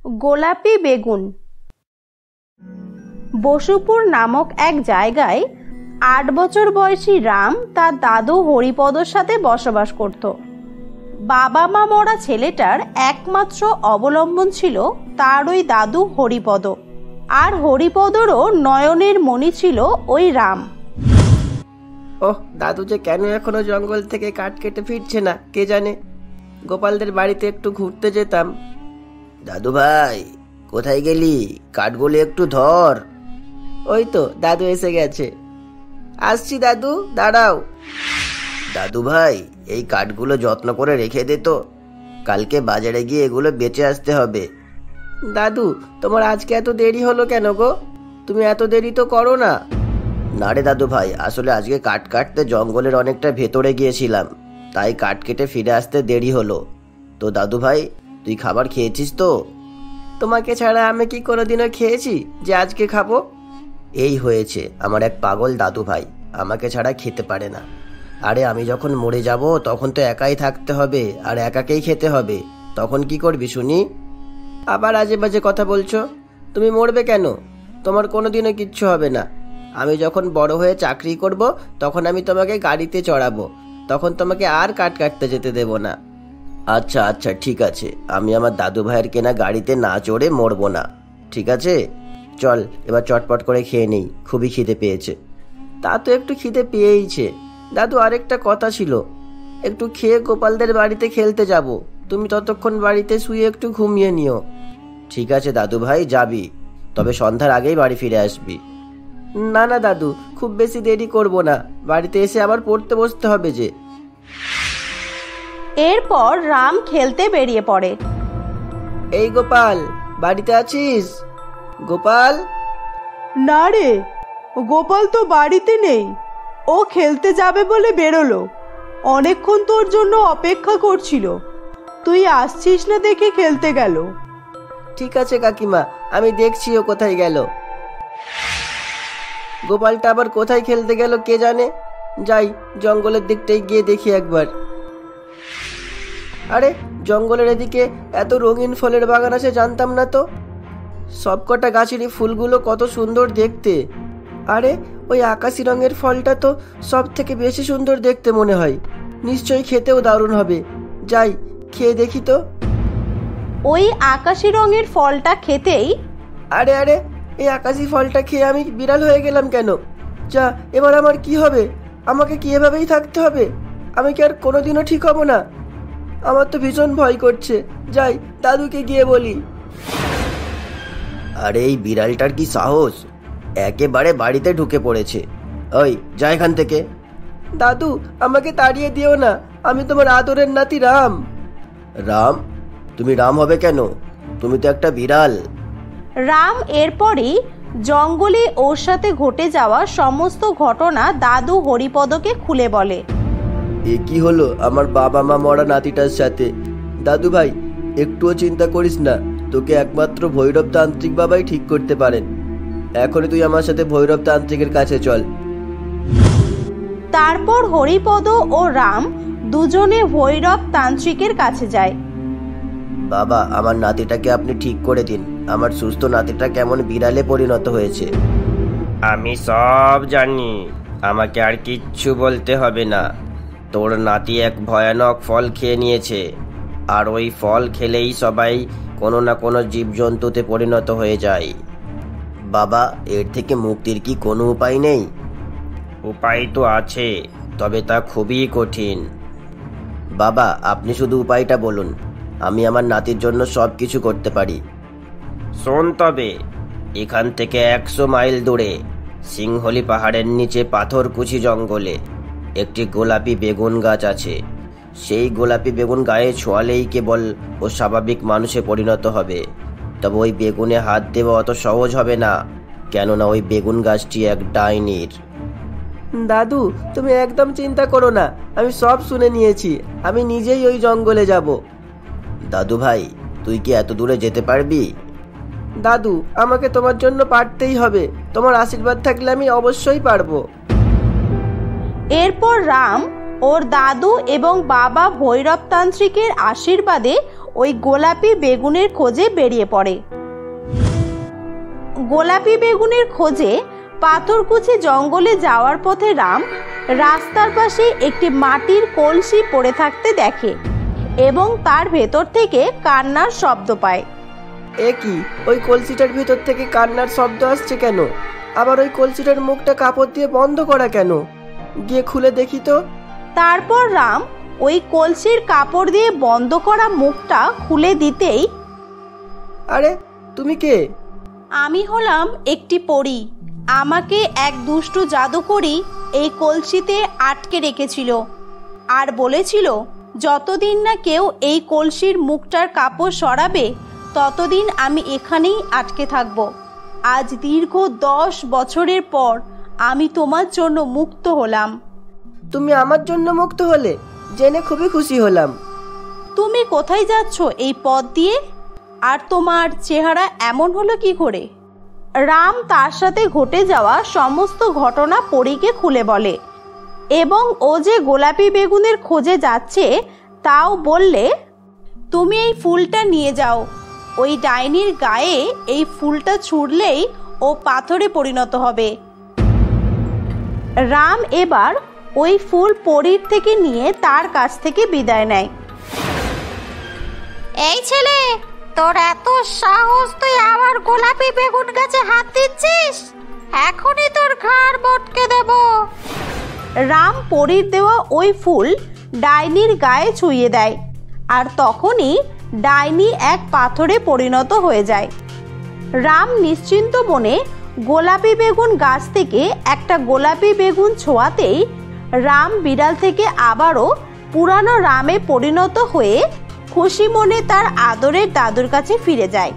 গোলাপি বেগুন। বসুপুর নামক এক জায়গায় ৮ বছর বয়সী রাম তার দাদু হরিপদর সাথে বসবাস করত। বাবা মা মরা ছেলেটার একমাত্র অবলম্বন ছিল তার ওই দাদু হরিপদ, আর হরিপদরও নয়নের মণি ছিল ওই রাম। ওহ, দাদু যে কেন এখনো জঙ্গল থেকে কাঠ কেটে ফিরছে না কে জানে। গোপালদের বাড়িতে একটু ঘুরতে যেতাম। দাদু ভাই, কোথায় গেলি? কাঠগুলো একটু ধর। ওই তো দাদু এসে গেছে। আসছি দাদু, দাঁড়াও। দাদু ভাই, এই কাঠগুলো যত্ন করে রেখে দে তো, কালকে বাজারে গিয়ে এগুলো বেচে আসতে হবে। দাদু, তোমার আজকে এত দেরি হলো কেন গো? তুমি এত দেরি তো করো না। না রে দাদু ভাই, আসলে আজকে কাঠ কাটতে জঙ্গলের অনেকটা ভেতরে গিয়েছিলাম, তাই কাঠ কেটে ফিরে আসতে দেরি হলো। তো দাদু ভাই, তুই খাবার খেয়েছিস তো? তোমাকে ছাড়া আমি কি কোনোদিনও খেয়েছি যে আজকে খাবো? এই হয়েছে, আমার এক পাগল দাদু ভাই আমাকে ছাড়া খেতে পারে না। আরে আমি যখন মরে যাব তখন তো একাই থাকতে হবে আর একাকেই খেতে হবে, তখন কি করবি শুনি? আবার আজে বাজে কথা বলছো। তুমি মরবে কেন? তোমার কোনোদিনও কিচ্ছু হবে না। আমি যখন বড় হয়ে চাকরি করব তখন আমি তোমাকে গাড়িতে চড়াবো, তখন তোমাকে আর কাঠ কাটতে যেতে দেব না। আচ্ছা আচ্ছা, ঠিক আছে, আমি আমার দাদু ভাইয়ের কেনা গাড়িতে না চড়ে মরবো না, ঠিক আছে? চল এবার চটপট করে খেয়ে নেই, খুবই খিদে পেয়েছে। তা তো একটু খিদে পেয়েইছে। দাদু, আরেকটা কথা ছিল, একটু খেয়ে গোপালদের বাড়িতে খেলতে যাব, তুমি ততক্ষণ বাড়িতে শুয়ে একটু ঘুমিয়ে নিও। ঠিক আছে দাদু ভাই, যাবি, তবে সন্ধ্যার আগেই বাড়ি ফিরে আসবি। না না দাদু, খুব বেশি দেরি করব না, বাড়িতে এসে আবার পড়তে বসতে হবে যে। এরপর রাম খেলতে বেরিয়ে পড়ে। এই গোপাল, বাড়িতে আছিস? গোপাল? না রে, গোপাল তো বাড়িতে নেই, ও খেলতে যাবে বলে বেরোলো। অনেকক্ষণ তোর জন্য অপেক্ষা করছিল, তুই আসছিস না দেখে খেলতে গেল। ঠিক আছে কাকিমা, আমি দেখছি ও কোথায় গেল। গোপালটা আবার কোথায় খেলতে গেল কে জানে। যাই, জঙ্গলের দিকটাই গিয়ে দেখি একবার। আরে, জঙ্গলের এদিকে এত রঙিন ফলের বাগান আছে জানতাম না তো। সবকটা গাছেরই ফুলগুলো কত সুন্দর দেখতে। আরে, ওই আকাশি রঙের ফলটা তো সব থেকে বেশি সুন্দর দেখতে মনে হয়, নিশ্চয়ই খেতেও দারুণ হবে। যাই, খেয়ে দেখি তো। ওই আকাশি রঙের ফলটা খেতেই আরে আরে, এই আকাশি ফলটা খেয়ে আমি বিড়াল হয়ে গেলাম কেন? যা, এবার আমার কি হবে? আমাকে কি এভাবেই থাকতে হবে? আমি কি আর কোনোদিনও ঠিক হব না? আমার তো ভীষণ ভয় করছে। যাই, দাদুকে গিয়ে বলি। আরে, এই বিড়ালটার কি সাহস, একেবারে বাড়িতে ঢুকে পড়েছে। ওই, যা এখান থেকে। দাদু, আমাকে তাড়িয়ে দিও না, আমি তোমার আদরের নাতি রাম। রাম? তুমি রাম হবে কেন? তুমি তো একটা বিড়াল। রাম এরপরই জঙ্গলে ওর সাথে ঘটে যাওয়া সমস্ত ঘটনা দাদু হরিপদকে খুলে বলে। এ কি হলো আমার বাবা মা মরা নাতিটার সাথে? দাদু ভাই, একটুও চিন্তা করিস না, তোকে একমাত্র ভৈরব তান্ত্রিক বাবাই ঠিক করতে পারেন। এখনই তুই আমার সাথে ভৈরব তান্ত্রিকের কাছে চল। তারপর হরিপদ ও রাম দুজনে ভৈরব তান্ত্রিকের কাছে যায়। বাবা, আমার নাতিটাকে আপনি ঠিক করে দিন, আমার সুস্থ নাতিটা কেমন বিড়ালে পরিণত হয়েছে। আমি সব জানি, আমাকে আর কিচ্ছু বলতে হবে না। তোর নাতি এক ভয়ানক ফল খেয়ে নিয়েছে, আর ওই ফল খেলেই সবাই কোনো না কোনো জীবজন্তুতে পরিণত হয়ে যায়। বাবা, এর থেকে মুক্তির কি কোনো উপায় নেই? উপায় তো আছে, তবে তা খুবই কঠিন। বাবা, আপনি শুধু উপায়টা বলুন, আমি আমার নাতির জন্য সব কিছু করতে পারি। শোন তবে, এখান থেকে 100 মাইল দূরে সিংহলি পাহাড়ের নিচে পাথরকুচি জঙ্গলে একটি গোলাপি বেগুন গাছ আছে। সেই গোলাপি বেগুন গায়ে ছোঁয়ালেই কেবল ও স্বাভাবিক মানুষে পরিণত হবে। তবে ওই বেগুনে হাত দেওয়া অত সহজ হবে না, কেননা ওই বেগুন গাছটি এক ডাইনির। দাদু, তুমি একদম চিন্তা করো না, আমি সব শুনে নিয়েছি, আমি নিজেই ওই জঙ্গলে যাব। দাদু ভাই, তুই কি এত দূরে যেতে পারবি? দাদু, আমাকে তোমার জন্য পারতেই হবে, তোমার আশীর্বাদ থাকলে আমি অবশ্যই পারবো। এরপর রাম ওর দাদু এবং বাবা ভৈরব তান্ত্রিকের আশীর্বাদে ওই গোলাপি বেগুনের খোঁজে বেরিয়ে পড়ে। গোলাপি বেগুনের খোঁজে পাথরকুচি জঙ্গলে যাওয়ার পথে রাম রাস্তার পাশে একটি মাটির কলসি পড়ে থাকতে দেখে এবং তার ভেতর থেকে কান্নার শব্দ পায়। এ কি, ওই কলসিটার ভিতর থেকে কান্নার শব্দ আসছে কেন? আবার ওই কলসিটার মুখটা কাপড় দিয়ে বন্ধ করা কেন? গিয়ে খুলে দেখি তো। তারপর রাম ওই কলসির কাপড় দিয়ে বন্ধ করা মুখটা খুলে দিতেই, আরে তুমি কে? আমি হলাম একটি পরী। আমাকে এক দুষ্টু জাদুকরী এই কলসিতে আটকে রেখেছিল আর বলেছিল যতদিন না কেউ এই কলসির মুখটার কাপড় সরাবে ততদিন আমি এখানেই আটকে থাকব। আজ দীর্ঘ 10 বছরের পর আমি তোমার জন্য মুক্ত হলাম। তুমি আমার জন্য মুক্ত হলে? জেনে খুবই খুশি হলাম। তুমি কোথায় যাচ্ছ এই পথ দিয়ে? আর তোমার চেহারা এমন হলো কি করে? রাম তার সাথে ঘটে যাওয়া সমস্ত ঘটনা পরীকে খুলে বলে এবং ও যে গোলাপি বেগুনের খোঁজে যাচ্ছে তাও বললে, তুমি এই ফুলটা নিয়ে যাও। ওই ডাইনির গায়ে এই ফুলটা ছুঁড়লেই ও পাথরে পরিণত হবে। রাম এবার ওই ফুল পরীর থেকে নিয়ে তার কাছ থেকে বিদায় নেয়। এই ছেলে, তোর এত সাহস, তুই আবার গোলাপি বেগুন গাছে হাত দিচ্ছিস? এখনই তোর ঘাড় মটকে দেব। রাম পরীর দেওয়া ওই ফুল ডাইনির গায়ে ছুঁয়ে দেয় আর তখনই ডাইনি এক পাথরে পরিণত হয়ে যায়। রাম নিশ্চিন্ত মনে গোলাপি বেগুন গাছ থেকে একটা গোলাপি বেগুন ছোঁয়াতেই রাম বিড়াল থেকে আবারও পুরানো রামে পরিণত হয়ে খুশি মনে তার আদরের দাদুর কাছে ফিরে যায়।